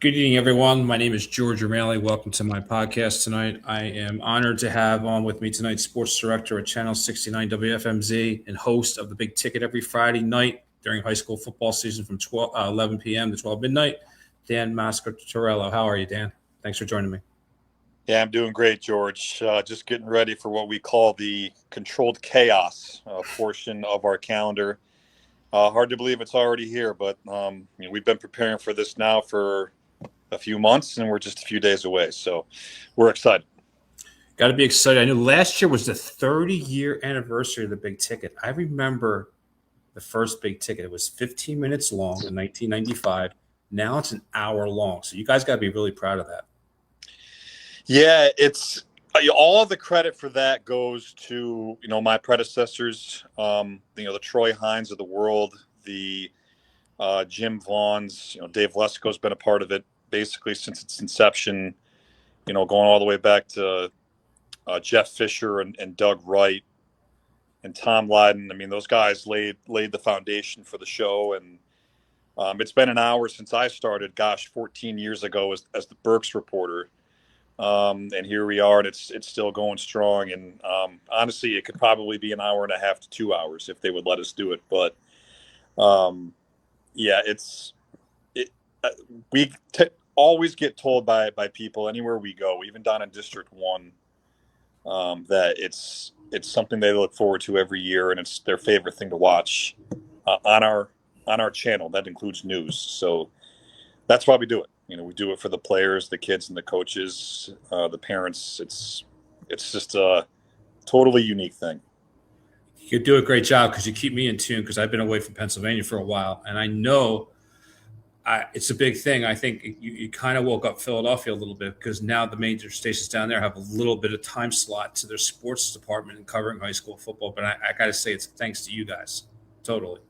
Good evening, everyone. My name is George O'Malley. Welcome to my podcast tonight. I am honored to have on with me tonight sports director at Channel 69 WFMZ and host of the Big Ticket every Friday night during high school football season from 11 p.m. to 12 midnight, Dan Moscaritolo. How are you, Dan? Thanks for joining me. Yeah, I'm doing great, George. Just getting ready for what we call the controlled chaos portion of our calendar. Hard to believe it's already here, but we've been preparing for this now for a few months, and we're just a few days away. So we're excited. Got to be excited. I knew last year was the 30-year anniversary of the Big Ticket. I remember the first Big Ticket. It was 15 minutes long in 1995. Now it's an hour long. So you guys got to be really proud of that. Yeah, it's all of the credit for that goes to my predecessors. The Troy Hines of the world, the Jim Vaughn's. Dave Lesko's been a part of it basically since its inception. Going all the way back to Jeff Fisher and Doug Wright and Tom Lydon. I mean, those guys laid the foundation for the show, and it's been an hour since I started. Gosh, 14 years ago as the Berks reporter, and here we are, and it's still going strong. And honestly, it could probably be an hour and a half to 2 hours if they would let us do it. But yeah, it. We always get told by people anywhere we go, even down in District 1. That it's something they look forward to every year, and it's their favorite thing to watch on our channel. That includes news, so that's why we do it. We do it for the players, the kids, and the coaches, the parents. It's just a totally unique thing. You do a great job because you keep me in tune because I've been away from Pennsylvania for a while, and I know it's a big thing. I think you kind of woke up Philadelphia a little bit because now the major stations down there have a little bit of time slot to their sports department and covering high school football. But I got to say, it's thanks to you guys, totally.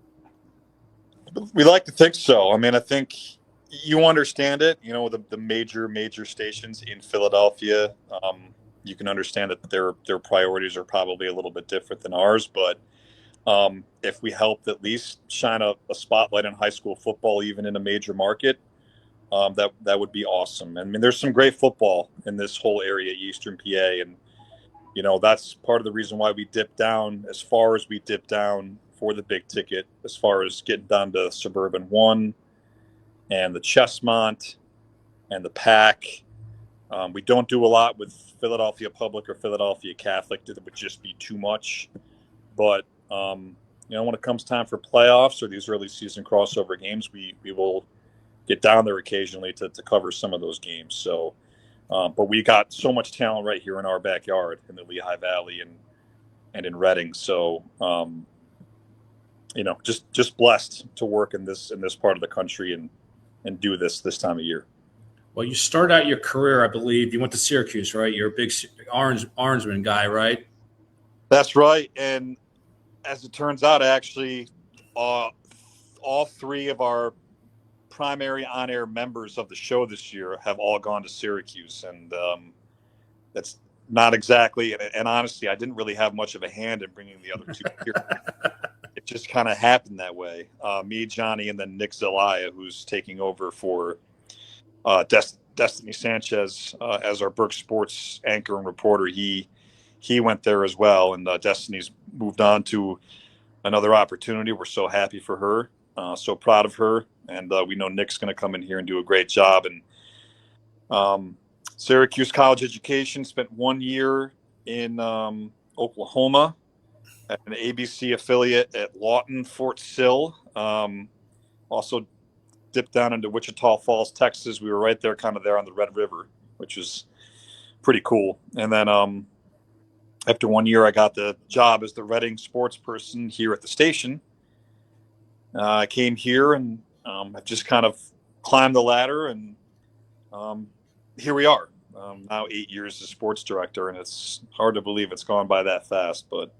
We like to think so. I mean, I think you understand it. The major stations in Philadelphia. You can understand that their priorities are probably a little bit different than ours, but if we helped at least shine a spotlight on high school football, even in a major market, that would be awesome. I mean, there's some great football in this whole area, Eastern PA, and that's part of the reason why we dipped down as far as we dipped down for the Big Ticket, as far as getting down to Suburban 1 and the Chestmont and the Pack. We don't do a lot with Philadelphia Public or Philadelphia Catholic. It would just be too much. But when it comes time for playoffs or these early season crossover games, we will get down there occasionally to cover some of those games. So, but we got so much talent right here in our backyard in the Lehigh Valley and in Reading. So, just blessed to work in this part of the country and do this time of year. Well, you started out your career, I believe. You went to Syracuse, right? You're a big Orangeman guy, right? That's right. And as it turns out, actually, all three of our primary on-air members of the show this year have all gone to Syracuse, and that's not exactly. And honestly, I didn't really have much of a hand in bringing the other two here. It just kind of happened that way. Me, Johnny, and then Nick Zelaya, who's taking over for Destiny Sanchez as our Berks sports anchor and reporter. He went there as well, and Destiny's moved on to another opportunity. We're so happy for her, so proud of her, and we know Nick's going to come in here and do a great job. And Syracuse College Education spent 1 year in Oklahoma at an ABC affiliate at Lawton, Fort Sill. Also dipped down into Wichita Falls, Texas. We were right there, kind of there on the Red River, which was pretty cool. And then after 1 year, I got the job as the Reading sports person here at the station. I came here and I've just kind of climbed the ladder, and here we are. Now 8 years as sports director, and it's hard to believe it's gone by that fast. But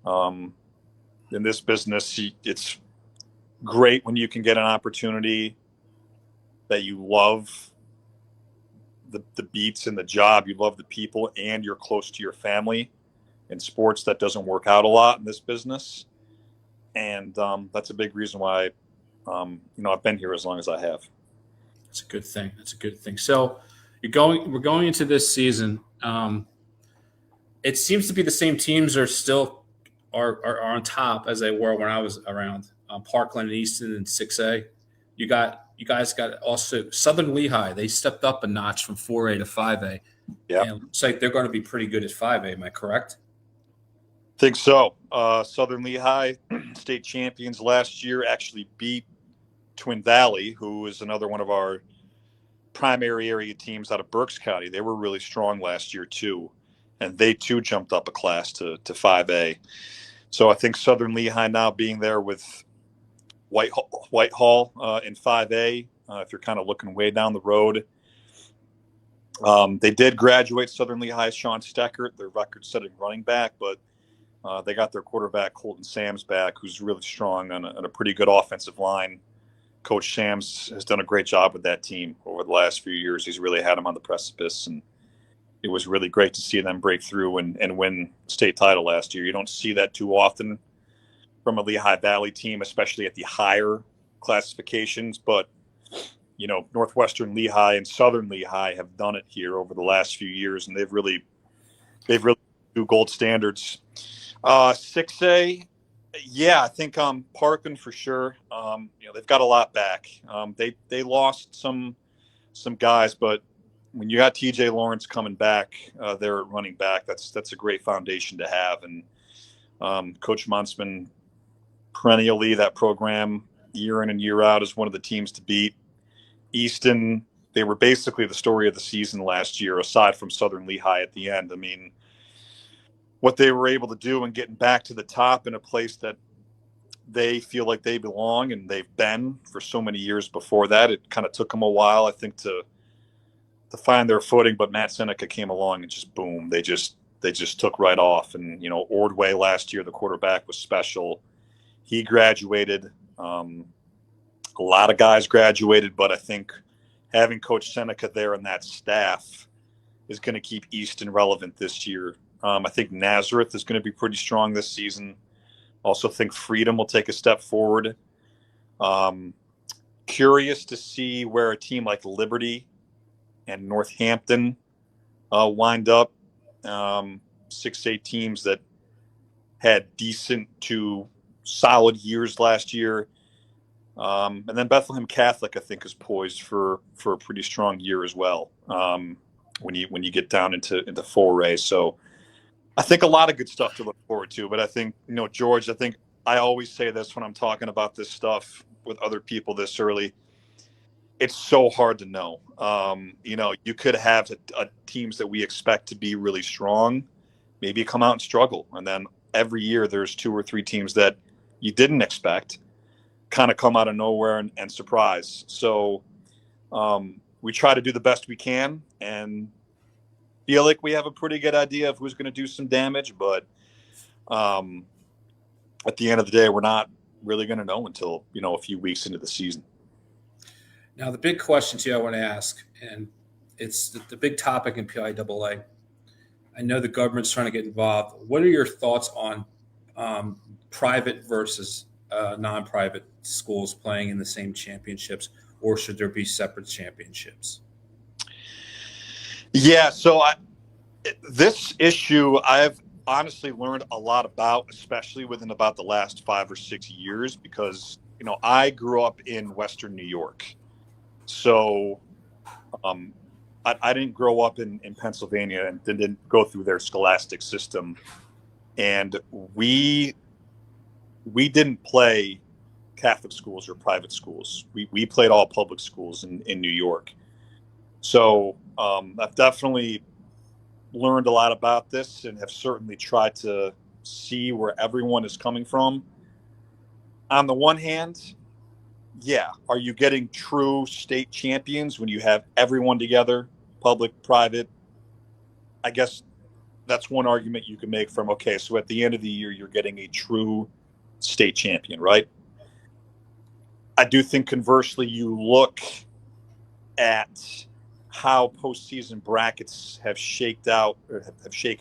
in this business, it's great when you can get an opportunity that you love the beats and the job, you love the people, and you're close to your family. In sports, that doesn't work out a lot in this business, and that's a big reason why I've been here as long as I have. That's a good thing. That's a good thing. So we're going into this season. It seems to be the same teams are still are on top as they were when I was around. Parkland and Easton in 6A. You guys got also Southern Lehigh. They stepped up a notch from 4A to 5A. Yeah, And it looks like they're going to be pretty good at 5A. Am I correct? think so. Southern Lehigh, state champions last year, actually beat Twin Valley, who is another one of our primary area teams out of Berks County. They were really strong last year too, and they too jumped up a class to 5A. So I think Southern Lehigh now being there with Whitehall in 5A, if you're kind of looking way down the road. They did graduate Southern Lehigh Sean Steckert, their record-setting running back, but they got their quarterback Colton Sams back, who's really strong on a pretty good offensive line. Coach Sams has done a great job with that team over the last few years. He's really had them on the precipice, and it was really great to see them break through and win state title last year. You don't see that too often from a Lehigh Valley team, especially at the higher classifications. But, you know, Northwestern Lehigh and Southern Lehigh have done it here over the last few years, and they've really do gold standards. 6A, yeah, I think Parkland for sure. You know, they've got a lot back. They lost some guys, but when you got TJ Lawrence coming back, they're running back. That's a great foundation to have. And Coach Muntzman, perennially that program year in and year out is one of the teams to beat. Easton, they were basically the story of the season last year, aside from Southern Lehigh at the end. I mean, what they were able to do and getting back to the top in a place that they feel like they belong, and they've been for so many years before that. It kind of took them a while, I think, to find their footing, but Matt Seneca came along and just boom, they just took right off. And, you know, Ordway last year, the quarterback, was special. He graduated. A lot of guys graduated, but I think having Coach Seneca there and that staff is going to keep Easton relevant this year. I think Nazareth is going to be pretty strong this season. Also think Freedom will take a step forward. Curious to see where a team like Liberty and Northampton wind up. 6A teams that had decent to solid years last year. And then Bethlehem Catholic, I think, is poised for a pretty strong year as well. When you get down into 4A. So I think a lot of good stuff to look forward to. But I think, you know, George, I think I always say this when I'm talking about this stuff with other people this early. It's so hard to know. You know, you could have teams that we expect to be really strong, maybe come out and struggle. And then every year there's 2 or 3 teams that you didn't expect kind of come out of nowhere and surprise. So we try to do the best we can and feel like we have a pretty good idea of who's going to do some damage. But at the end of the day, we're not really going to know until, you know, a few weeks into the season. Now, the big question to you I want to ask, and it's the big topic in PIAA. I know the government's trying to get involved. What are your thoughts on private versus non-private schools playing in the same championships, or should there be separate championships? Yeah, so this issue I've honestly learned a lot about, especially within about the last 5 or 6 years, because, you know, I grew up in Western New York. So I didn't grow up in Pennsylvania and didn't go through their scholastic system. And we didn't play Catholic schools or private schools. We played all public schools in New York. So I've definitely learned a lot about this and have certainly tried to see where everyone is coming from. On the one hand, yeah, are you getting true state champions when you have everyone together, public, private? I guess that's one argument you can make from, okay, so at the end of the year, you're getting a true state champion, right? I do think conversely, you look at how postseason brackets have shaken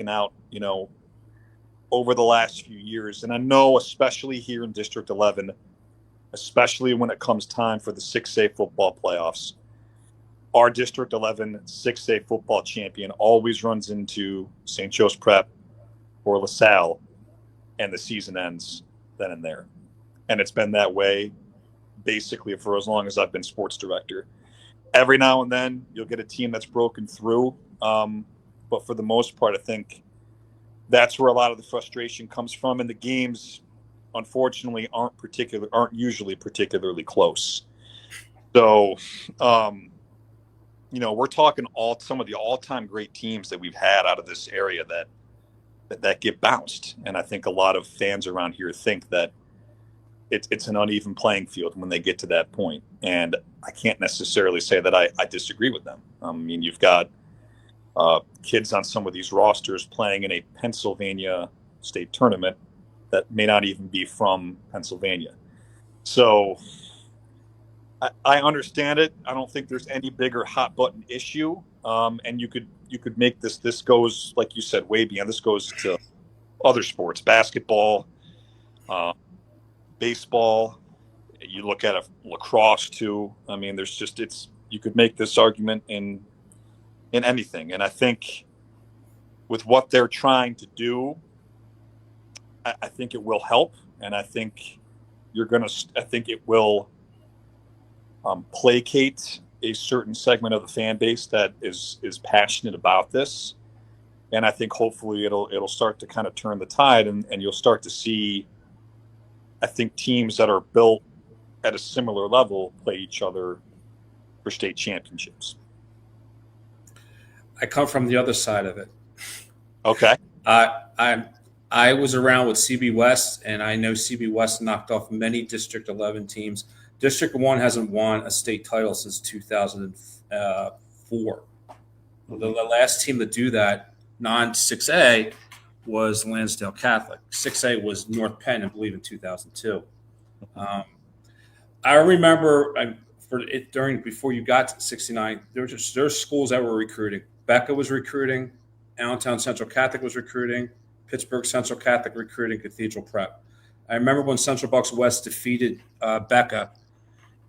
out, you know, over the last few years. And I know, especially here in District 11, especially when it comes time for the 6A football playoffs, our District 11 6A football champion always runs into St. Joe's Prep or LaSalle, and the season ends then and there. And it's been that way basically for as long as I've been sports director. Every now and then you'll get a team that's broken through. But for the most part, I think that's where a lot of the frustration comes from. And the games, unfortunately, aren't usually particularly close. So, we're talking some of the all-time great teams that we've had out of this area that get bounced. And I think a lot of fans around here think that it's an uneven playing field when they get to that point. And I can't necessarily say that I disagree with them. I mean, you've got kids on some of these rosters playing in a Pennsylvania state tournament that may not even be from Pennsylvania. So I understand it. I don't think there's any bigger hot button issue. And you could make this goes, like you said, way beyond. This goes to other sports, basketball, baseball. You look at lacrosse too. I mean, you could make this argument in anything. And I think with what they're trying to do, I think it will help. And I think it will placate a certain segment of the fan base that is passionate about this. And I think hopefully it'll start to kind of turn the tide, and you'll start to see, I think, teams that are built at a similar level play each other for state championships. I come from the other side of it. Okay. I was around with CB West, and I know CB West knocked off many District 11 teams. District 1 hasn't won a state title since 2004. The last team to do that, non-6A, was Lansdale Catholic. 6A was North Penn, I believe, in 2002. I remember before you got to 69, there's schools that were recruiting. Becca was recruiting, Allentown Central Catholic was recruiting, Pittsburgh Central Catholic recruiting, Cathedral Prep. I remember when Central Bucks West defeated Becca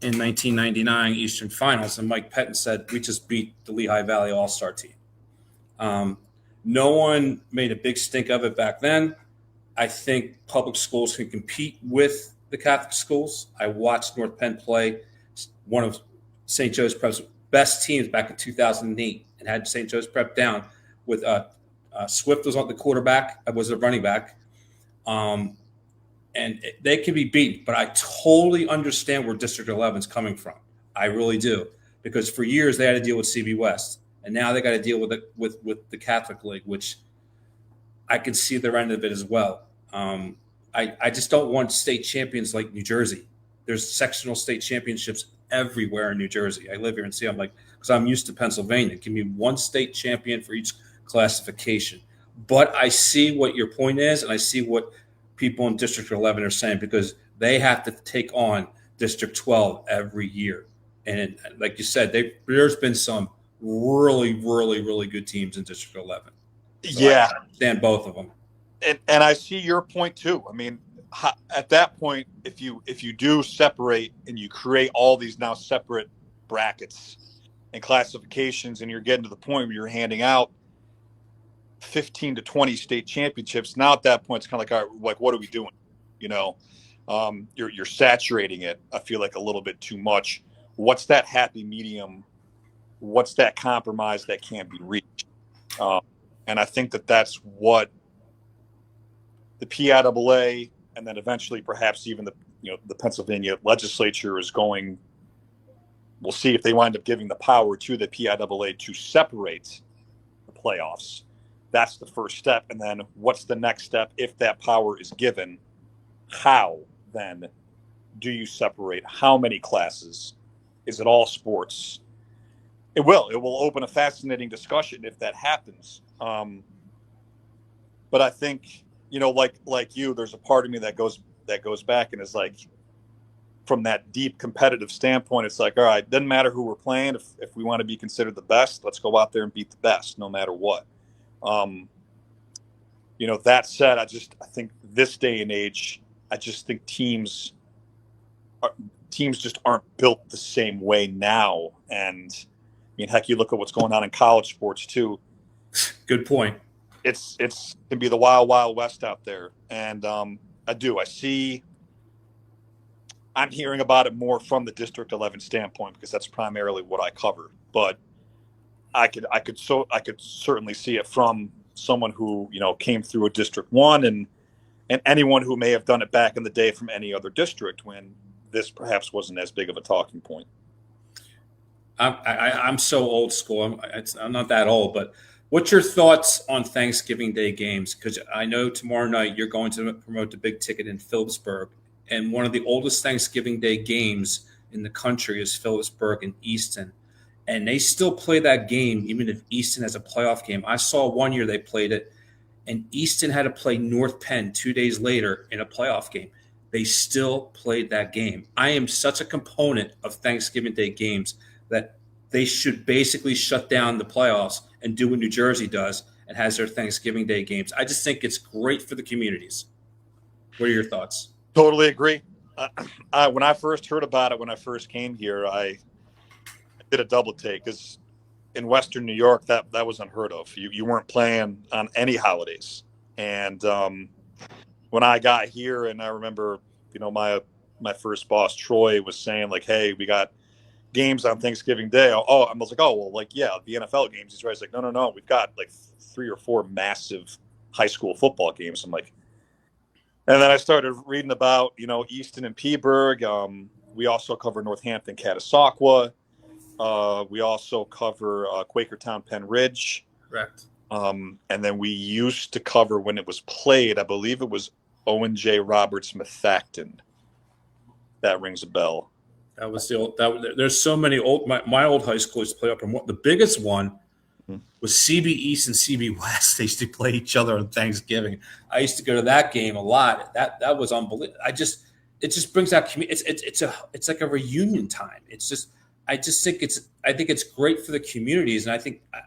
in 1999 Eastern Finals, and Mike Pettin said, "We just beat the Lehigh Valley All-Star team." No one made a big stink of it back then. I think public schools can compete with the Catholic schools. I watched North Penn play one of St. Joe's Prep's best teams back in 2008 and had St. Joe's Prep down with Swift was on the quarterback, was the running back. And they can be beaten, but I totally understand where District 11 is coming from. I really do, because for years they had to deal with CB West, and now they got to deal with the Catholic League, which I can see their end of it as well. I just don't want state champions like New Jersey. There's sectional state championships everywhere in New Jersey. I live here and see. I'm like, because I'm used to Pennsylvania. Give me one state champion for each classification. But I see what your point is, and I see what people in District 11 are saying, because they have to take on District 12 every year. And like you said, there's been some really, really, really good teams in District 11. So yeah. I understand both of them. And I see your point too. I mean, at that point, if you do separate and you create all these now separate brackets and classifications, and you're getting to the point where you're handing out 15 to 20 state championships, now at that point it's kind of like, all right, like, what are we doing? You're saturating it, I feel like, a little bit too much. What's that happy medium? What's that compromise that can't be reached? And I think that's what the PIAA, and then eventually perhaps even the Pennsylvania legislature is going. We'll see if they wind up giving the power to the PIAA to separate the playoffs. That's the first step. And then what's the next step if that power is given? How then do you separate? How many classes? Is it all sports? It will open a fascinating discussion if that happens. But I think, like you, there's a part of me that goes back and is like, from that deep competitive standpoint, it's like, all right, doesn't matter who we're playing. If we want to be considered the best, let's go out there and beat the best, no matter what. That said, I think this day and age, I just think teams just aren't built the same way now. And, mean, heck, you look at what's going on in college sports too. Good point. It's can be the wild, wild west out there. And I'm hearing about it more from the District 11 standpoint because that's primarily what I cover. But I could certainly see it from someone who, came through a District 1 and anyone who may have done it back in the day from any other district when this perhaps wasn't as big of a talking point. I'm so old school. I'm not that old, but what's your thoughts on Thanksgiving Day games? Because I know tomorrow night you're going to promote the big ticket in Phillipsburg, and one of the oldest Thanksgiving Day games in the country is Phillipsburg and Easton, and they still play that game even if Easton has a playoff game. I saw one year they played it, and Easton had to play North Penn 2 days later in a playoff game. They still played that game. I am such a component of Thanksgiving Day games that they should basically shut down the playoffs and do what New Jersey does and has their Thanksgiving Day games. I just think it's great for the communities. What are your thoughts? Totally agree. When I first heard about it, when I first came here, I did a double take because in Western New York, that was unheard of. You weren't playing on any holidays. And when I got here, and I remember, my first boss, Troy, was saying like, hey, we got games on Thanksgiving Day. I was like, the NFL games. He's right. He's like, no. We've got like 3 or 4 massive high school football games. I'm like, and then I started reading about, Easton and Peaburg. We also cover Northampton, Catasauqua. We also cover Quakertown, Penn Ridge. Correct. And then we used to cover when it was played. I believe it was Owen J. Roberts Methacton. That rings a bell. That was the old. There's so many old. My old high school used to play up, and the biggest one was CB East and CB West. They used to play each other on Thanksgiving. I used to go to that game a lot. That was unbelievable. It just brings out community. It's like a reunion time. I think it's great for the communities, and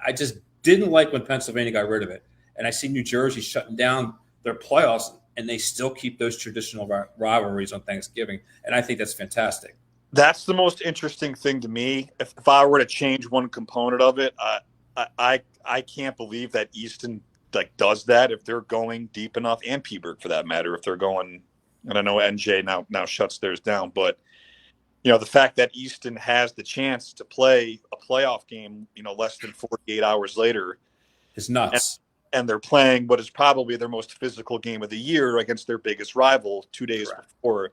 I just didn't like when Pennsylvania got rid of it. And I see New Jersey shutting down their playoffs, and they still keep those traditional rivalries on Thanksgiving, and I think that's fantastic. That's the most interesting thing to me. If I were to change one component of it, I can't believe that Easton does that if they're going deep enough, and Peaburg for that matter, if they're going. And I know NJ now shuts theirs down, but the fact that Easton has the chance to play a playoff game, less than 48 hours later, is nuts. And they're playing what is probably their most physical game of the year against their biggest rival 2 days before.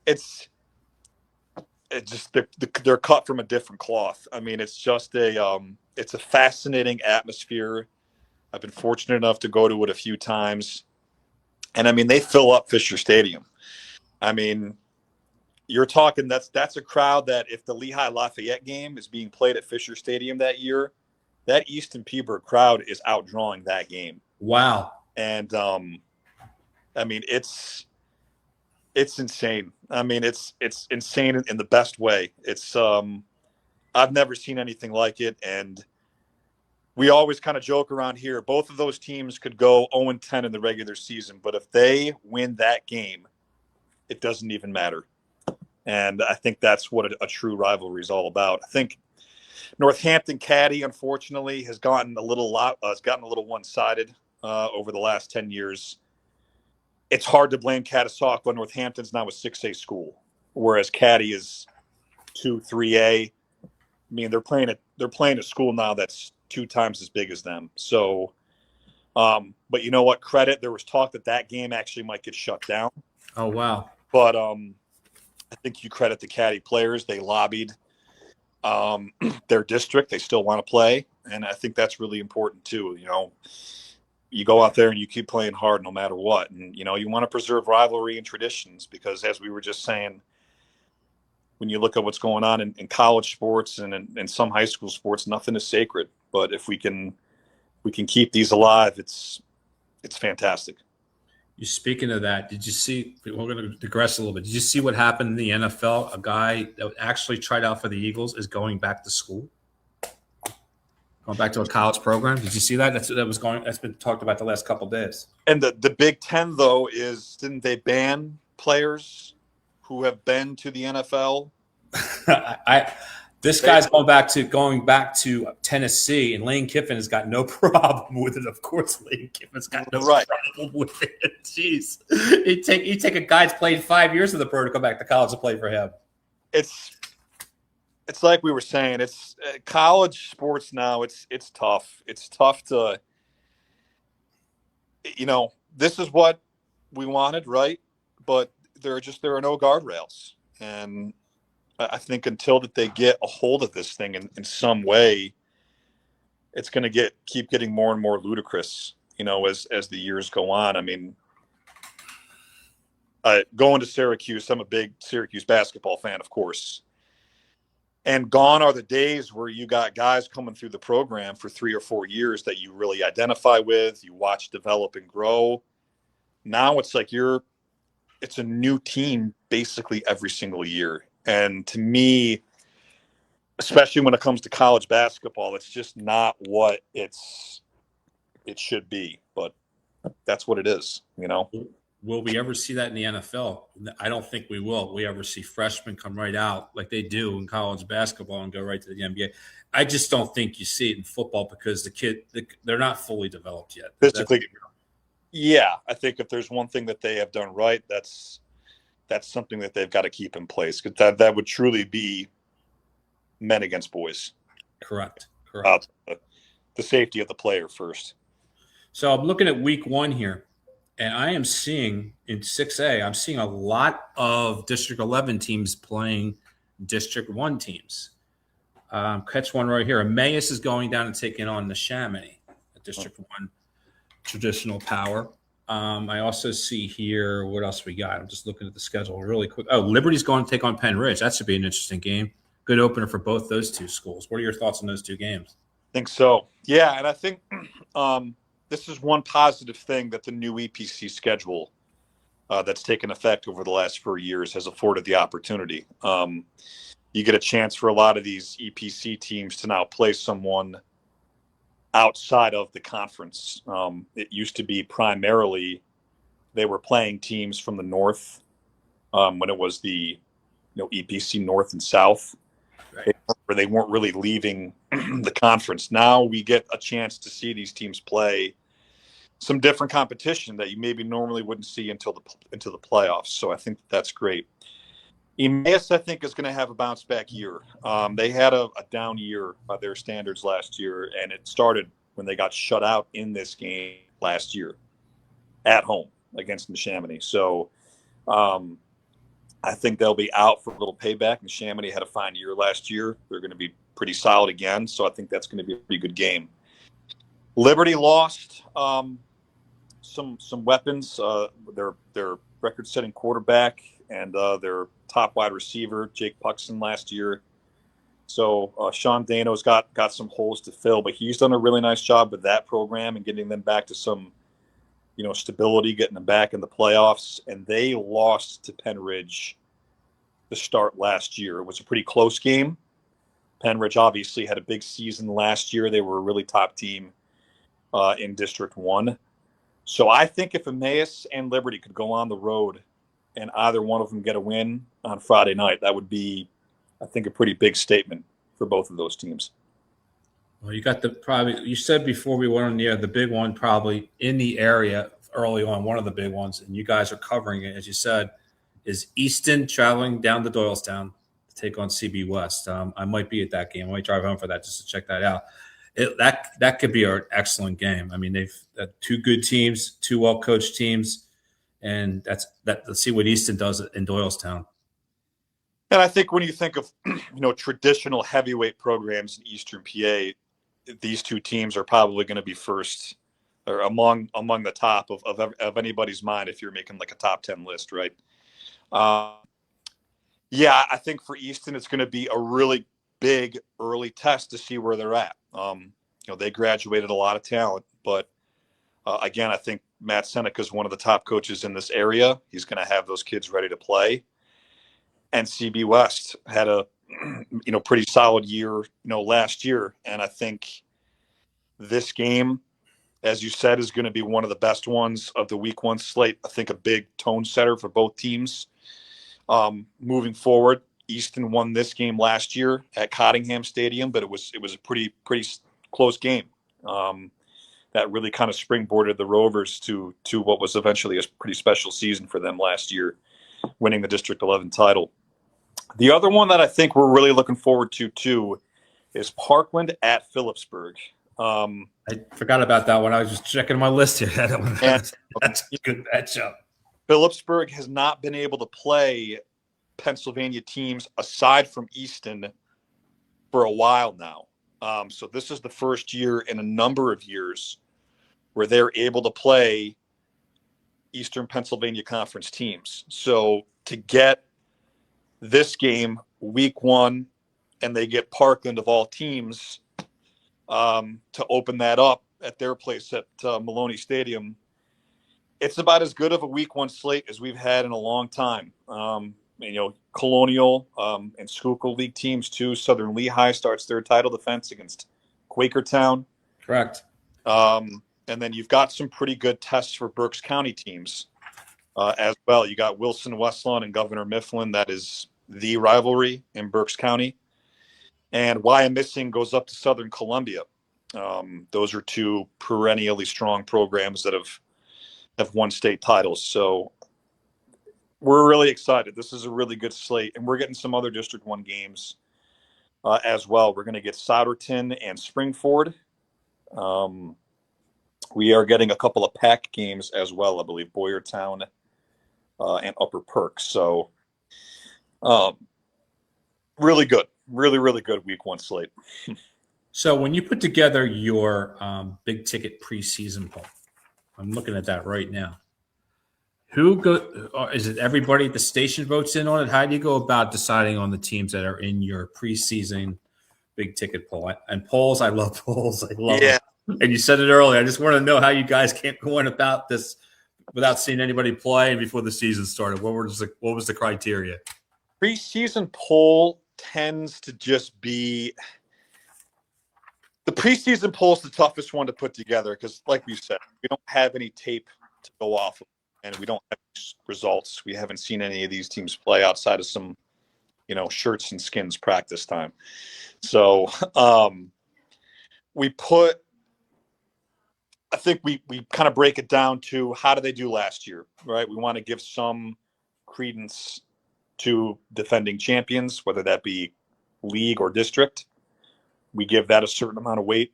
It's just they're cut from a different cloth. I mean, it's just it's a fascinating atmosphere. I've been fortunate enough to go to it a few times, and I mean, they fill up Fisher Stadium. I mean, you're talking that's a crowd that if the Lehigh Lafayette game is being played at Fisher Stadium that year, that Easton Peaburg crowd is outdrawing that game. Wow. And I mean, it's insane. I mean, it's insane in the best way. It's I've never seen anything like it, and we always kind of joke around here. Both of those teams could go 0-10 in the regular season, but if they win that game, it doesn't even matter. And I think that's what a true rivalry is all about. I think Northampton Caddy, unfortunately, has gotten a little one-sided over the last 10 years. It's hard to blame Catasauqua. Northampton's now a 6A school, whereas Caddy is 2-3A. I mean, they're playing a school now that's 2 times as big as them. So, but you know what? Credit. There was talk that game actually might get shut down. Oh wow! But I think you credit the Caddy players. They lobbied their district. They still want to play, and I think that's really important too. You go out there and you keep playing hard no matter what, and you want to preserve rivalry and traditions because, as we were just saying, when you look at what's going on in college sports and in some high school sports, nothing is sacred. But if we can keep these alive, it's fantastic. You speaking of that, did you see? We're going to digress a little bit. Did you see what happened in the NFL? A guy that actually tried out for the Eagles is going back to school, going back to a college program. Did you see that? That's been talked about the last couple of days. And the Big Ten though didn't they ban players who have been to the NFL? This guy's going back to Tennessee, and Lane Kiffin has got no problem with it. Of course, Lane Kiffin's got no problem with it. Jeez, you take a guy that's played 5 years in the pro to come back to college to play for him. It's like we were saying. It's college sports now. It's tough. It's tough to, this is what we wanted, right? But there are no guardrails, and I think until that they get a hold of this thing in some way, it's going to keep getting more and more ludicrous, as the years go on. I mean, going to Syracuse, I'm a big Syracuse basketball fan, of course. And gone are the days where you got guys coming through the program for 3 or 4 years that you really identify with, you watch develop and grow. Now it's like it's a new team basically every single year. And to me, especially when it comes to college basketball, it's just not what it should be. But that's what it is, Will we ever see that in the NFL? I don't think we will. We ever see freshmen come right out like they do in college basketball and go right to the NBA. I just don't think you see it in football because they're not fully developed yet. Physically, yeah. I think if there's one thing that they have done right, that's something that they've got to keep in place, because that would truly be men against boys. Correct. The safety of the player first. So I'm looking at week 1 here. And I am seeing in 6A, I'm seeing a lot of District 11 teams playing District 1 teams. Catch one right here. Emmaus is going down and taking on the Chamonix, District 1 traditional power. I also see here, what else we got? I'm just looking at the schedule really quick. Oh, Liberty's going to take on Penn Ridge. That should be an interesting game. Good opener for both those two schools. What are your thoughts on those two games? I think so. Yeah, and I think this is one positive thing that the new EPC schedule that's taken effect over the last 4 years has afforded the opportunity. You get a chance for a lot of these EPC teams to now play someone outside of the conference. It used to be primarily they were playing teams from the north when it was the EPC North and South, right, where they weren't really leaving the conference. Now we get a chance to see these teams play some different competition that you maybe normally wouldn't see into the playoffs. So I think that's great. Emmaus, I think, is going to have a bounce back year. They had a down year by their standards last year, and it started when they got shut out in this game last year at home against the Chamonix. So I think they'll be out for a little payback. And Chamonix had a fine year last year. They're going to be pretty solid again. So I think that's going to be a pretty good game. Liberty lost some weapons. Their record-setting quarterback and their top wide receiver, Jake Puxon, last year. So Sean Dano's got some holes to fill, but he's done a really nice job with that program and getting them back to some, stability, getting them back in the playoffs. And they lost to Penn Ridge to start last year. It was a pretty close game. Penn Ridge obviously had a big season last year. They were a really top team in District 1. So I think if Emmaus and Liberty could go on the road and either one of them get a win on Friday night, that would be, I think, a pretty big statement for both of those teams. Well, you got you said before we went on the air, the big one probably in the area early on, one of the big ones, and you guys are covering it, as you said, is Easton traveling down to Doylestown to take on CB West. I might be at that game. I might drive home for that just to check that out. That could be an excellent game. I mean, they've two good teams, two well-coached teams, and let's see what Easton does in Doylestown. And I think when you think of traditional heavyweight programs in Eastern PA, these two teams are probably going to be first or among the top of anybody's mind if you're making like a top 10 list, right? Yeah, I think for Easton it's going to be a really big early test to see where they're at. They graduated a lot of talent, but again, I think Matt Seneca is one of the top coaches in this area. He's going to have those kids ready to play. And CB West had a pretty solid year last year, and I think this game, as you said, is going to be one of the best ones of the week 1 slate. I think a big tone setter for both teams moving forward. Easton won this game last year at Cottingham Stadium, but it was a pretty close game. That really kind of springboarded the Rovers to what was eventually a pretty special season for them last year, winning the District 11 title. The other one that I think we're really looking forward to too is Parkland at Phillipsburg. I forgot about that one. I was just checking my list here. That's a good matchup. Phillipsburg has not been able to play Pennsylvania teams aside from Easton for a while now. So this is the first year in a number of years where they're able to play Eastern Pennsylvania Conference teams. So to get this game week 1, and they get Parkland of all teams to open that up at their place at Maloney Stadium, it's about as good of a week 1 slate as we've had in a long time. Colonial and Schuylkill League teams too. Southern Lehigh starts their title defense against Quakertown. Correct. And then you've got some pretty good tests for Berks County teams as well. You got Wilson Westlawn and Governor Mifflin. That is the rivalry in Berks County. And Wyomissing goes up to Southern Columbia. Those are 2 perennially strong programs that have won state titles. So we're really excited. This is a really good slate, and we're getting some other District 1 games as well. We're going to get Souderton and Springford. We are getting a couple of pack games as well, I believe, Boyertown and Upper Perk. So really good. Really good week 1 slate. So when you put together your big ticket preseason poll, I'm looking at that right now. Is it everybody at the station votes in on it? How do you go about deciding on the teams that are in your preseason big ticket poll? And polls, I love polls. I love them. And you said it earlier. I just want to know how you guys can't go on about this without seeing anybody play before the season started. What was the criteria? Preseason poll tends to just be the preseason poll is the toughest one to put together because, like we said, we don't have any tape to go off of, and we don't have results. We haven't seen any of these teams play outside of some, shirts and skins practice time. So I think we kind of break it down to how did they do last year, right? We want to give some credence to defending champions, whether that be league or district. We give that a certain amount of weight.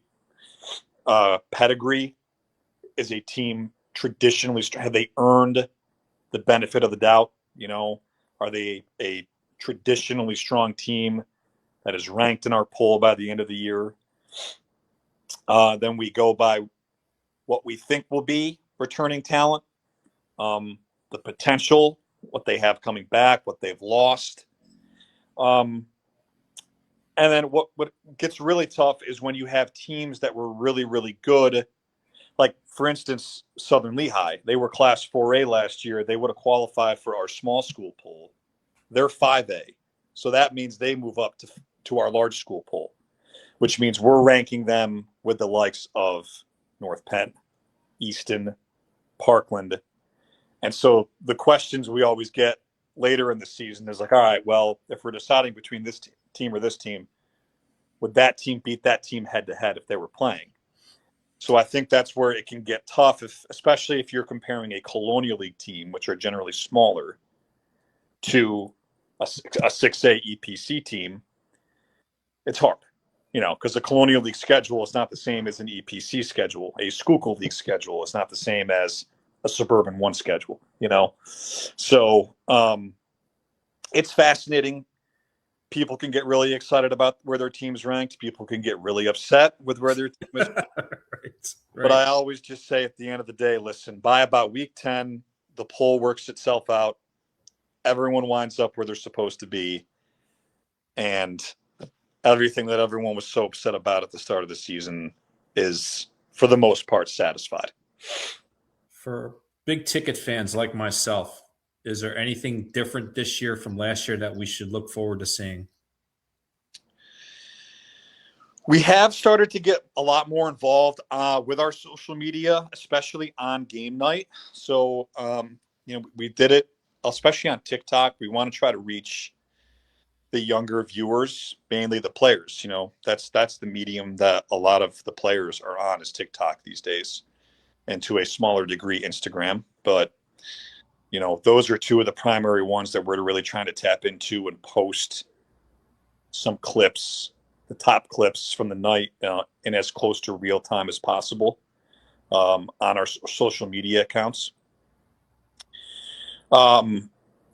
Pedigree is a team traditionally, have they earned the benefit of the doubt? Are they a traditionally strong team that is ranked in our poll by the end of the year? Then we go by what we think will be returning talent, the potential, what they have coming back, what they've lost. And then what gets really tough is when you have teams that were really, really good. Like, for instance, Southern Lehigh. They were Class 4A last year. They would have qualified for our small school poll. They're 5A. So that means they move up to our large school poll, which means we're ranking them with the likes of North Penn, Easton, Parkland. And so the questions we always get later in the season is like, all right, well, if we're deciding between this team or this team, would that team beat that team head to head if they were playing? So I think that's where it can get tough, especially if you're comparing a Colonial League team, which are generally smaller, to a 6A EPC team. It's hard, because the Colonial League schedule is not the same as an EPC schedule. A Schuylkill League schedule is not the same as a Suburban 1 schedule, So it's fascinating. People can get really excited about where their team's ranked. People can get really upset with where their team is. Right. But I always just say at the end of the day, listen, by about week 10, the poll works itself out. Everyone winds up where they're supposed to be. And everything that everyone was so upset about at the start of the season is, for the most part, satisfied. For big ticket fans like myself, is there anything different this year from last year that we should look forward to seeing? We have started to get a lot more involved with our social media, especially on game night. So, we did it, especially on TikTok. We want to try to reach the younger viewers, mainly the players. That's the medium that a lot of the players are on, is TikTok these days, and to a smaller degree Instagram. But those are two of the primary ones that we're really trying to tap into and post some clips, the top clips from the night, in as close to real time as possible, on our social media accounts.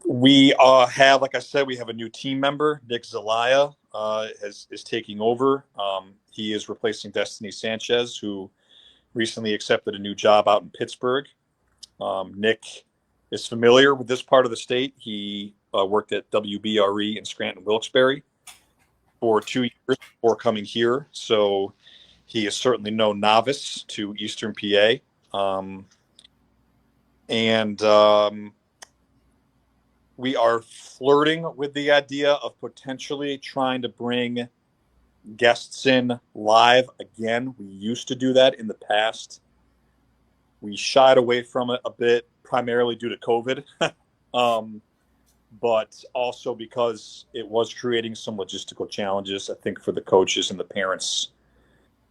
We have, like I said, we have a new team member. Nick Zelaya is taking over. He is replacing Destiny Sanchez, who recently accepted a new job out in Pittsburgh. Nick is familiar with this part of the state. He worked at WBRE in Scranton, Wilkes-Barre for 2 years before coming here. So he is certainly no novice to Eastern PA. We are flirting with the idea of potentially trying to bring guests in live again. We used to do that in the past. We shied away from it a bit, primarily due to COVID, but also because it was creating some logistical challenges, I think, for the coaches and the parents.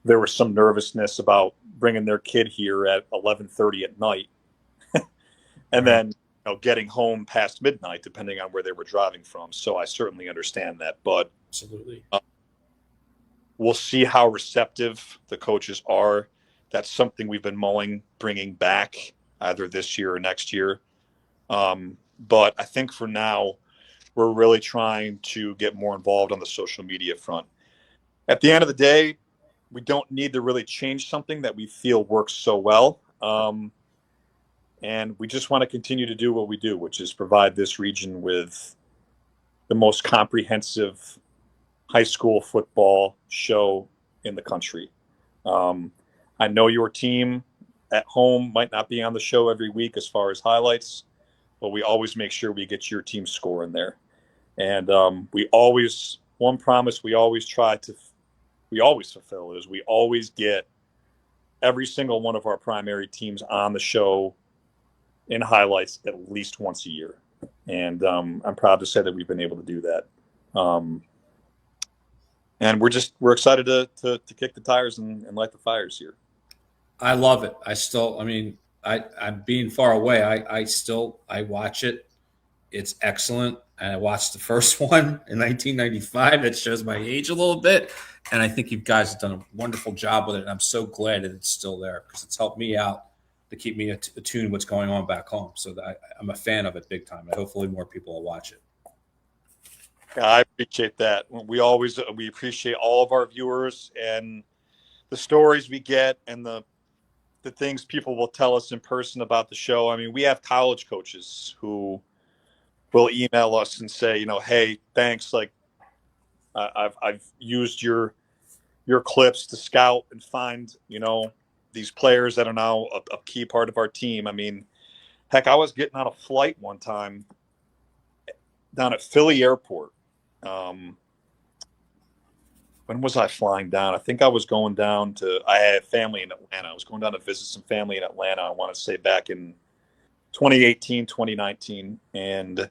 There was some nervousness about bringing their kid here at 11:30 at night and then getting home past midnight, depending on where they were driving from. So I certainly understand that, but Absolutely. We'll see how receptive the coaches are. That's something we've been mulling, bringing back either this year or next year. But I think for now, we're really trying to get more involved on the social media front. At the end of the day, we don't need to really change something that we feel works so well. And we just want to continue to do what we do, which is provide this region with the most comprehensive high school football show in the country. I know your team at home might not be on the show every week as far as highlights, but we always make sure we get your team score in there. And one promise we always fulfill is we always get every single one of our primary teams on the show in highlights at least once a year. And I'm proud to say that we've been able to do that. And we're excited to kick the tires and light the fires here. I love it. I'm being far away. I watch it. It's excellent. And I watched the first one in 1995. That shows my age a little bit. And I think you guys have done a wonderful job with it. And I'm so glad that it's still there because it's helped me out to keep me attuned to what's going on back home. So I'm a fan of it big time. And hopefully more people will watch it. Yeah, I appreciate that. We appreciate all of our viewers and the stories we get and the things people will tell us in person about the show. I mean, we have college coaches who will email us and say, hey, thanks. Like, I've used your clips to scout and find, these players that are now a key part of our team. I mean, heck, I was getting on a flight one time down at Philly Airport. When was I flying down? I think I was going down I had family in Atlanta. I was going down to visit some family in Atlanta. I want to say back in 2018, 2019. And,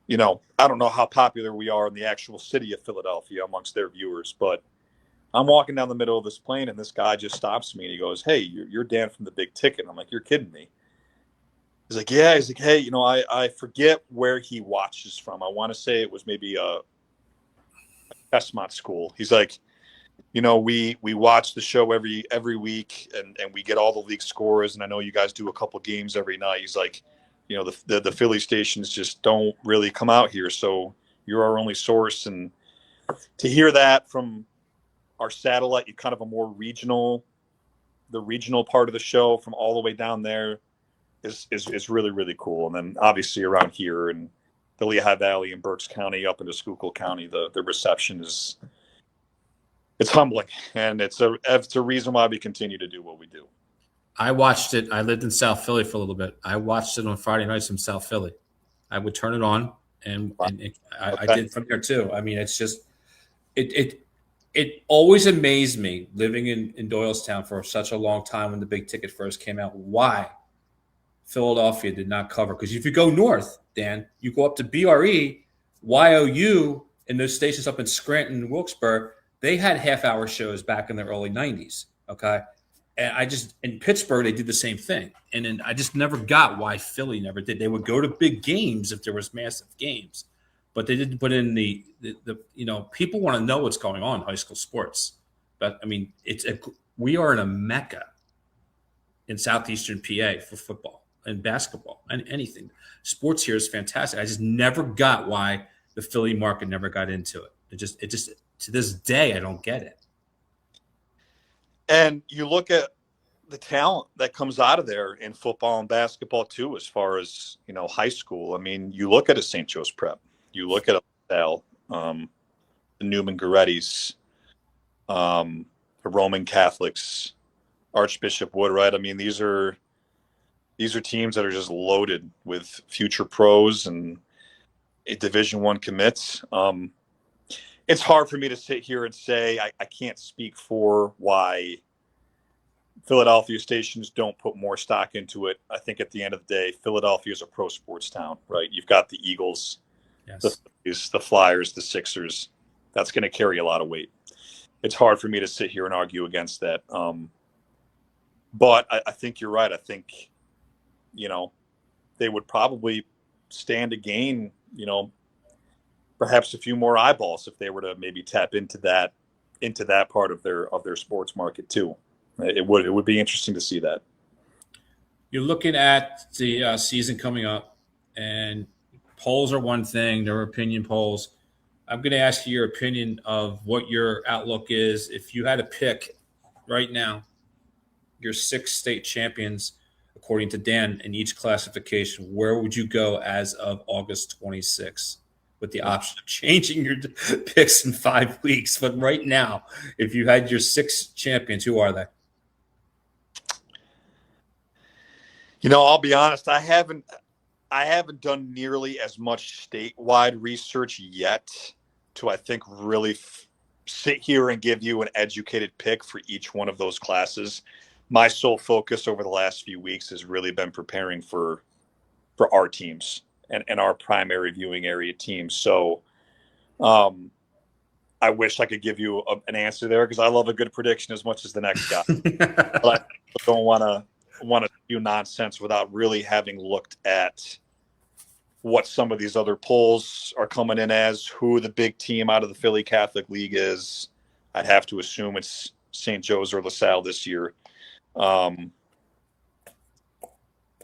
I don't know how popular we are in the actual city of Philadelphia amongst their viewers, but I'm walking down the middle of this plane and this guy just stops me and he goes, "Hey, you're Dan from the Big Ticket." I'm like, "You're kidding me." He's like, "Yeah." He's like, "Hey, I forget where he watches from. I want to say it was maybe a Westmont school." He's like, we watch the show every week and we get all the league scores. And I know you guys do a couple games every night." He's like, the Philly stations just don't really come out here. So you're our only source. And to hear that from our satellite, kind of a more regional part of the show from all the way down there is really, really cool. And then obviously around here in the Lehigh Valley and Berks County up into Schuylkill County, the reception it's humbling, and it's a reason why we continue to do what we do. I watched it. I lived in South Philly for a little bit. I watched it on Friday nights from South Philly. I would turn it on, and I did from there too. I mean, it's just it always amazed me living in Doylestown for such a long time when the Big Ticket first came out. Why Philadelphia did not cover? Because if you go north, Dan, you go up to BRE, YOU and those stations up in Scranton and Wilkes-Barre, they had half-hour shows back in the early 90s, okay? And in Pittsburgh, they did the same thing. And then I just never got why Philly never did. They would go to big games if there was massive games, but they didn't put in the people want to know what's going on in high school sports. But I mean, we are in a mecca in southeastern PA for football and basketball and anything. Sports here is fantastic. I just never got why the Philly market never got into it. It just to this day I don't get it. And you look at the talent that comes out of there in football and basketball too, as far as high school. I mean, you look at a St. Joe's Prep, you look at a the Newman Gorettis, the Roman Catholics, Archbishop Wood, right? I mean, these are teams that are just loaded with future pros and Division I commits. It's hard for me to sit here and say I can't speak for why Philadelphia stations don't put more stock into it. I think at the end of the day, Philadelphia is a pro sports town, right? You've got the Eagles, yes, the Flyers, the Sixers. That's going to carry a lot of weight. It's hard for me to sit here and argue against that. But I think you're right. I think, they would probably stand to gain, perhaps a few more eyeballs if they were to maybe tap into that part of their sports market too. It would be interesting to see that. You're looking at the season coming up, and polls are one thing. There are opinion polls. I'm going to ask you your opinion of what your outlook is. If you had to pick right now your 6 state champions, according to Dan, in each classification, where would you go as of August 26th? With the option of changing your picks in 5 weeks. But right now, if you had your 6 champions, who are they? I'll be honest. I haven't done nearly as much statewide research yet to, I think, really sit here and give you an educated pick for each one of those classes. My sole focus over the last few weeks has really been preparing for our teams and our primary viewing area teams. So I wish I could give you an answer there, because I love a good prediction as much as the next guy. But I don't want to do nonsense without really having looked at what some of these other polls are coming in as, who the big team out of the Philly Catholic League is. I'd have to assume it's St. Joe's or LaSalle this year. I'd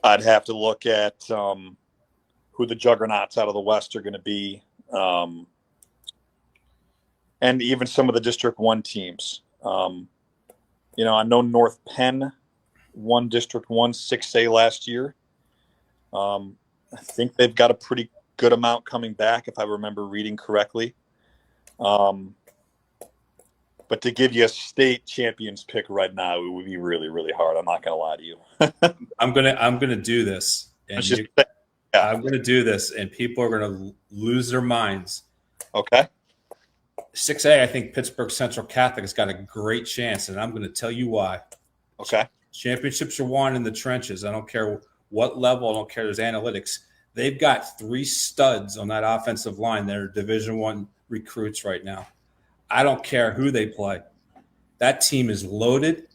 have to look at who the juggernauts out of the West are going to be, and even some of the District 1 teams. I know North Penn won District 1 6A last year. I think they've got a pretty good amount coming back, if I remember reading correctly. But to give you a state champions pick right now, it would be really, really hard. I'm not going to lie to you. I'm gonna do this, and I'm gonna do this, and people are gonna lose their minds. Okay. 6A, I think Pittsburgh Central Catholic has got a great chance, and I'm going to tell you why. Okay. Championships are won in the trenches. I don't care what level. I don't care. There's analytics. They've got 3 studs on that offensive line that are Division I recruits right now. I don't care who they play. That team is loaded,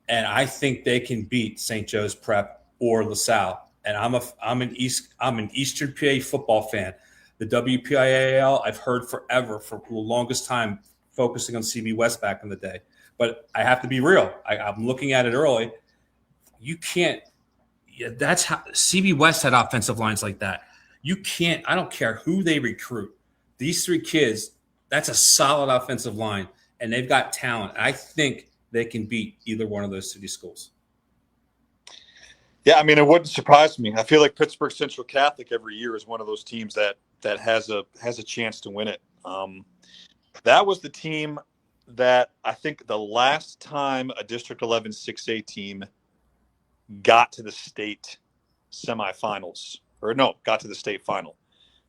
and I think they can beat St. Joe's Prep or LaSalle. And I'm an Eastern PA football fan. The WPIAL, I've heard forever, for the longest time, focusing on CB West back in the day. But I have to be real. I'm looking at it early. You can't – that's how – CB West had offensive lines like that. You can't – I don't care who they recruit. These 3 kids, that's a solid offensive line, and they've got talent. I think they can beat either one of those city schools. Yeah, I mean, it wouldn't surprise me. I feel like Pittsburgh Central Catholic every year is one of those teams that has a chance to win it. That was the team that I think the last time a District 11 6A team got to the state semifinals, got to the state final.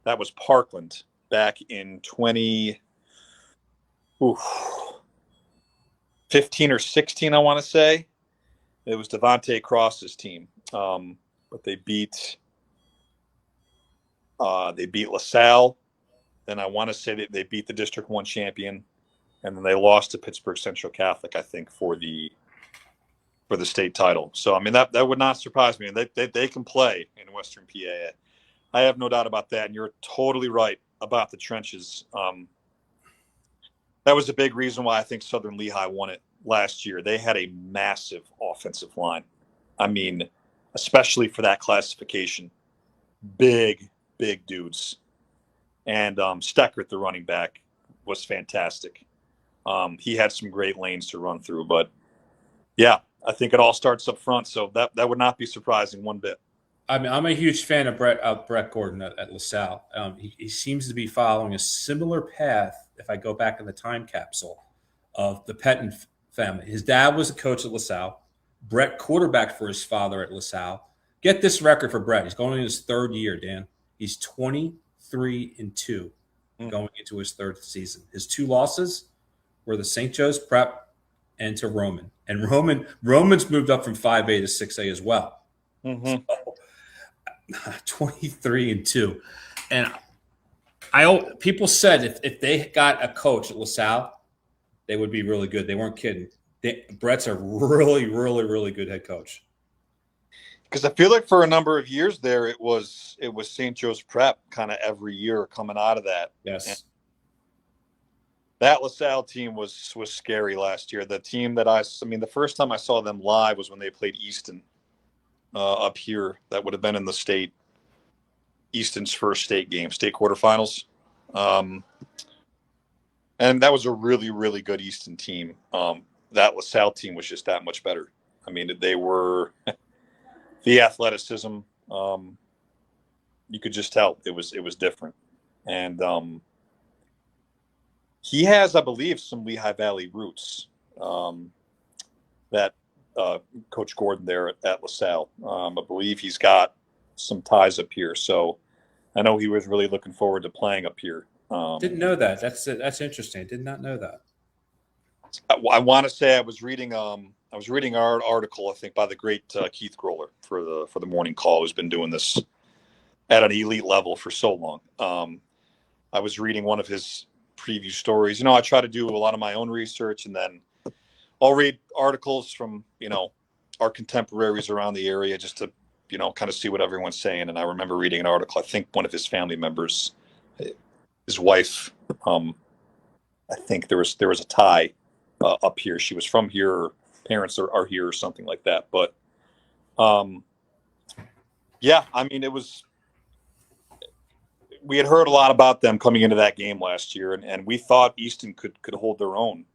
That was Parkland back in 2015 or 16, I want to say. It was Devontae Cross's team. But they beat LaSalle Then I want to say that they beat the District 1 champion, and then they lost to Pittsburgh Central Catholic, I think, for the state title. So I mean that would not surprise me. They can play in Western PA. I have no doubt about that. And you're totally right about the trenches. That was a big reason why I think Southern Lehigh won it last year. They had a massive offensive line. I mean, especially for that classification, big dudes. And Steckert, the running back, was fantastic. He had some great lanes to run through, but yeah, I think it all starts up front. So that would not be surprising one bit. I mean, I'm a huge fan of Brett Gordon at LaSalle. He seems to be following a similar path. If I go back in the time capsule of the Pettin family, his dad was a coach at LaSalle. Brett quarterbacked for his father at LaSalle. Get this record for Brett. He's going in his third year, Dan. He's 23-2 going into his third season. His 2 losses were the St. Joe's Prep and to Roman. And Roman's moved up from 5A to 6A as well. So, 23-2. And people said if they got a coach at LaSalle, they would be really good. They weren't kidding. Brett's a really, really, really good head coach. Because I feel like for a number of years there, it was St. Joe's Prep kind of every year coming out of that. Yes. And that LaSalle team was scary last year. The team that I mean, the first time I saw them live was when they played Easton up here. That would have been in the state, Easton's first state game, state quarterfinals. And that was a really, really good Easton team. That LaSalle team was just that much better. I mean, they were the athleticism. You could just tell it was different. And he has, I believe, some Lehigh Valley roots. That Coach Gordon there at LaSalle. I believe he's got some ties up here. So I know he was really looking forward to playing up here. Didn't know that. That's interesting. Did not know that. I want to say I was reading our article, I think, by the great Keith Groller for the Morning Call, who's been doing this at an elite level for so long. I was reading one of his preview stories. You know, I try to do a lot of my own research, and then I'll read articles from, our contemporaries around the area just to, kind of see what everyone's saying. And I remember reading an article, I think one of his family members, his wife, I think there was a tie up here. She was from here. Parents are here or something like that. But yeah, I mean, we had heard a lot about them coming into that game last year, and we thought Easton could hold their own.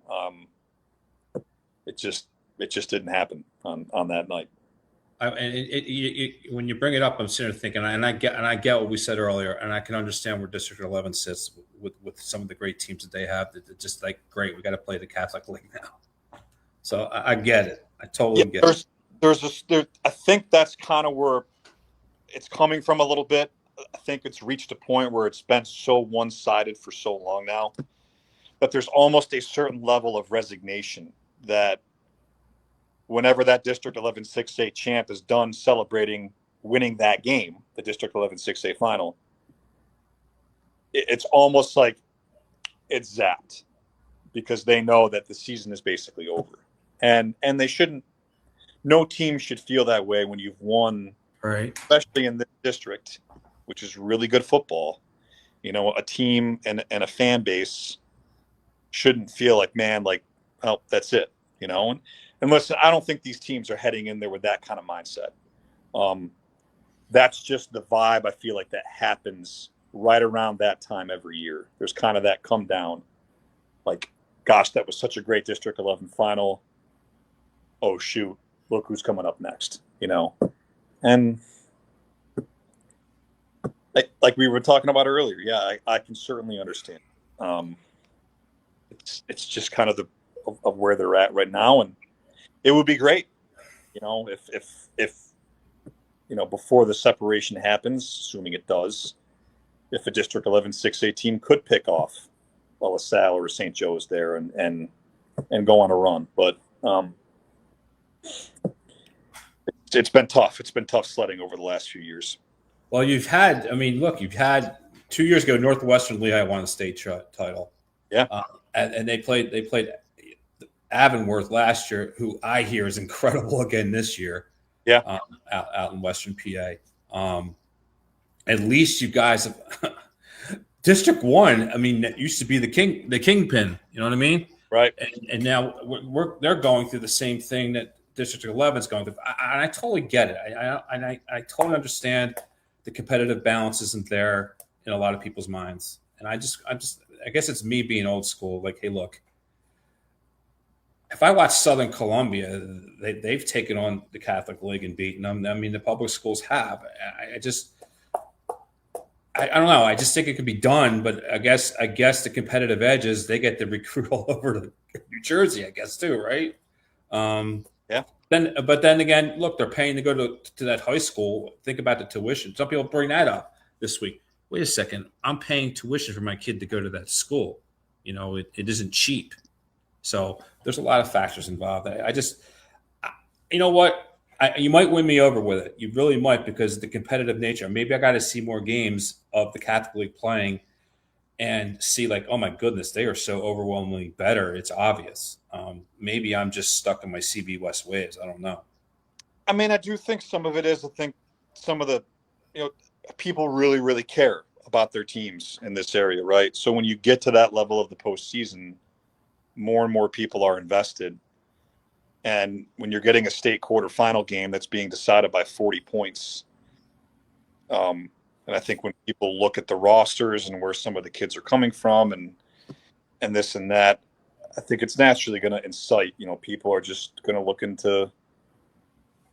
It just didn't happen on that night. When you bring it up, I'm sitting there thinking, and I get what we said earlier, and I can understand where District 11 sits with some of the great teams that they have. That just like, great, we got to play the Catholic League now. So I get it. I totally get it. I think that's kind of where it's coming from a little bit. I think it's reached a point where it's been so one-sided for so long now that there's almost a certain level of resignation that whenever that District 11 6A champ is done celebrating winning that game, the District 11 6A final, it's almost like it's zapped because they know that the season is basically over. And they shouldn't, no team should feel that way when you've won, right? Especially in this district, which is really good football. A team and a fan base shouldn't feel like, man, like, oh, that's it, And listen, I don't think these teams are heading in there with that kind of mindset. That's just the vibe I feel like that happens right around that time every year. There's kind of that come down, like, gosh, that was such a great District 11 final. Oh, shoot, look who's coming up next, And like we were talking about earlier, yeah, I can certainly understand. It's just kind of of where they're at right now, and it would be great, if before the separation happens, assuming it does, if a District 11 6A team could pick off a LaSalle or St. Joe's there and go on a run, but it's been tough. It's been tough sledding over the last few years. Well, you've had 2 years ago, Northwestern Lehigh won the state title. Yeah. And they played Avonworth last year, who I hear is incredible again this year. Yeah. Out in Western PA. At least you guys have District 1. I mean, that used to be the kingpin. You know what I mean? Right. And now they're going through the same thing that District 11 is going through. I totally get it. I totally understand the competitive balance isn't there in a lot of people's minds. And I guess it's me being old school. Like, hey, look, if I watch Southern Columbia, they've taken on the Catholic League and beaten them. I mean, the public schools have. I don't know. I just think it could be done, but I guess the competitive edges, they get to recruit all over to New Jersey, I guess too, right? Yeah. But then again, look, they're paying to go to that high school. Think about the tuition. Some people bring that up this week. Wait a second, I'm paying tuition for my kid to go to that school. You know, it isn't cheap. So there's a lot of factors involved. You know what? You might win me over with it. You really might, because of the competitive nature. Maybe I got to see more games of the Catholic League playing and see, like, oh my goodness, they are so overwhelmingly better. It's obvious. Maybe I'm just stuck in my CB West ways. I don't know. I mean, I do think some of it is. I think some of the, people really, really care about their teams in this area, right? So when you get to that level of the postseason, more and more people are invested. And when you're getting a state quarterfinal game that's being decided by 40 points, and I think when people look at the rosters and where some of the kids are coming from and this and that, I think it's naturally going to incite, people are just going to look into,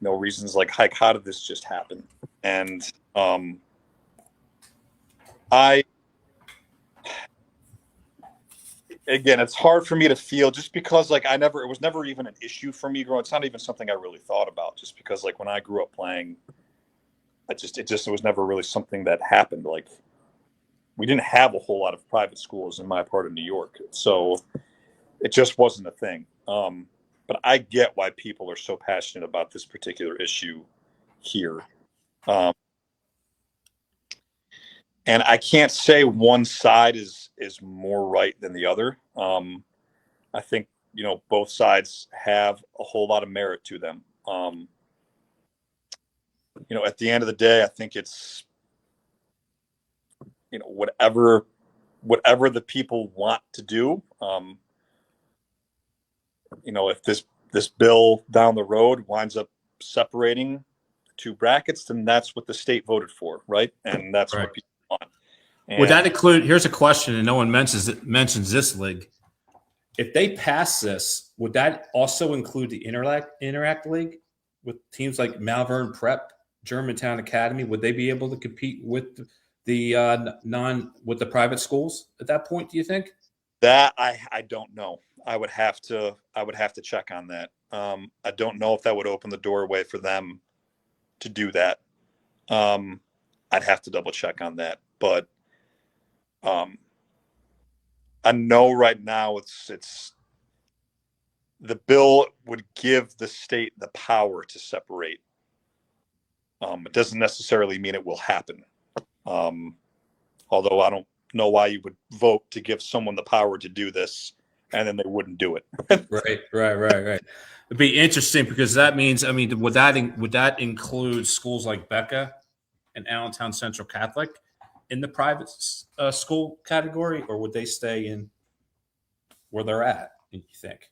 reasons like, how did this just happen? And again, it's hard for me to feel, just because it was never even an issue for me growing. It's not even something I really thought about, just because when I grew up playing, it was never really something that happened. Like, we didn't have a whole lot of private schools in my part of New York, so it just wasn't a thing. But I get why people are so passionate about this particular issue here. And I can't say one side is more right than the other. I think, both sides have a whole lot of merit to them. At the end of the day, I think it's, whatever the people want to do. If this bill down the road winds up separating two brackets, then that's what the state voted for, right? And that's right. What people want. And would that include? Here's a question, and no one mentions this league. If they pass this, would that also include the Interact League with teams like Malvern Prep, Germantown Academy? Would they be able to compete with with the private schools at that point? Do you think? That I don't know. I would have to check on that. I don't know if that would open the doorway for them to do that. I'd have to double check on that, but I know right now it's the bill would give the state the power to separate. It doesn't necessarily mean it will happen. Although I don't know why you would vote to give someone the power to do this and then they wouldn't do it. Right. It'd be interesting, because that means, would that include schools like Becca and Allentown Central Catholic in the private school category, or would they stay in where they're at, you think?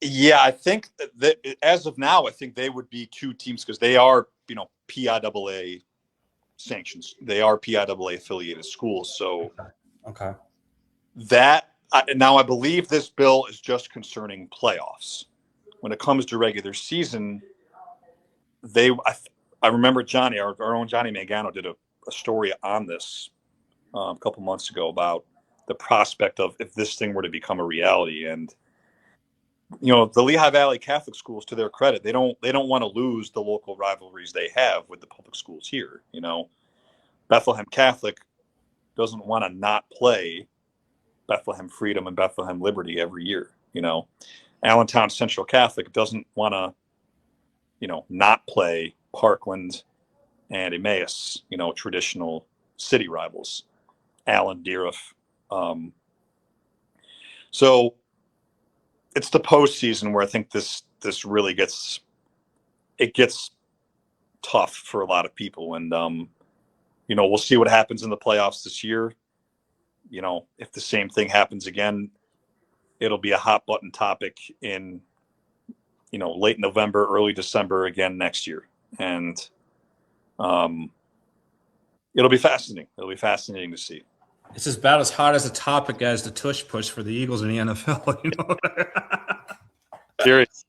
Yeah, I think that as of now, I think they would be two teams, because they are, PIAA sanctions. They are PIAA affiliated schools. So okay. Now I believe this bill is just concerning playoffs. When it comes to regular season, I remember Johnny, our own Johnny Mangano, did a story on this a couple months ago about the prospect of if this thing were to become a reality. And the Lehigh Valley Catholic schools, to their credit, they don't want to lose the local rivalries they have with the public schools here. Bethlehem Catholic doesn't want to not play Bethlehem Freedom and Bethlehem Liberty every year. Allentown Central Catholic doesn't want to, not play Parkland and Emmaus, traditional city rivals. Alan Deeriff. So it's the postseason where I think this really gets tough for a lot of people, and we'll see what happens in the playoffs this year. If the same thing happens again, it'll be a hot button topic in late November, early December again next year, and it'll be fascinating. It'll be fascinating to see. It's about as hot as a topic as the tush push for the Eagles in the NFL. Serious.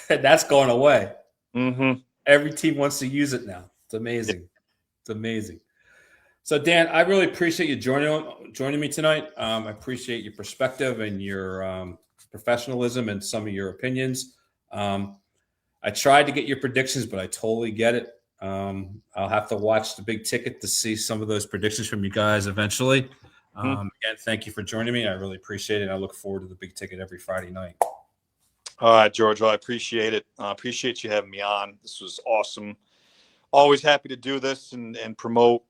And that's going away. Mm-hmm. Every team wants to use it now. It's amazing. Yeah. It's amazing. So, Dan, I really appreciate you joining me tonight. I appreciate your perspective and your professionalism and some of your opinions. I tried to get your predictions, but I totally get it. I'll have to watch the big ticket to see some of those predictions from you guys eventually. Again, thank you for joining me. I really appreciate it. I look forward to the big ticket every Friday night. All right, George. Well, I appreciate it. I appreciate you having me on. This was awesome. Always happy to do this and promote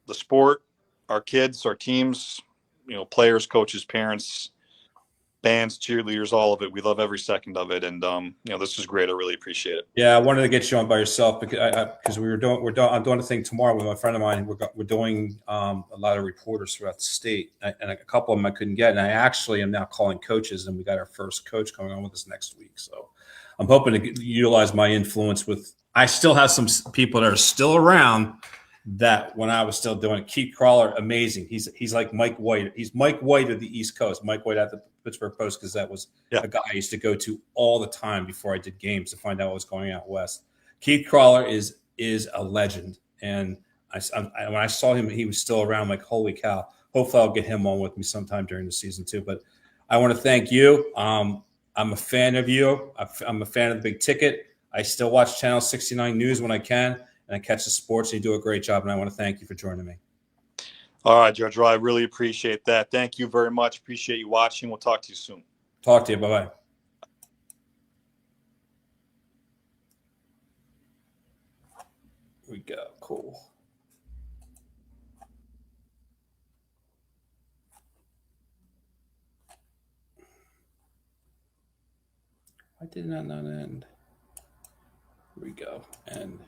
the sport, our kids, our teams, players, coaches, parents, bands, cheerleaders, all of it. We love every second of it. And, this is great. I really appreciate it. Yeah, I wanted to get you on by yourself because I'm doing a thing tomorrow with a friend of mine. We're doing a lot of reporters throughout the state, and a couple of them I couldn't get. And I actually am now calling coaches, and we got our first coach coming on with us next week. So I'm hoping to utilize my influence I still have some people that are still around that when I was still doing it. Keith Crawler, amazing. He's like Mike White. He's Mike White of the East Coast. Mike White at the Pittsburgh Post, because that was a guy I used to go to all the time before I did games to find out what was going on out west. Keith Crawler is a legend, and when I saw him, he was still around. I'm like, holy cow! Hopefully, I'll get him on with me sometime during the season too. But I want to thank you. I'm a fan of you. I'm a fan of the big ticket. I still watch Channel 69 News when I can, and I catch the sports. And you do a great job, and I want to thank you for joining me. All right, George. Well, I really appreciate that. Thank you very much. Appreciate you watching. We'll talk to you soon. Talk to you. Bye-bye. Here we go. Cool. Why did that not end? Here we go. And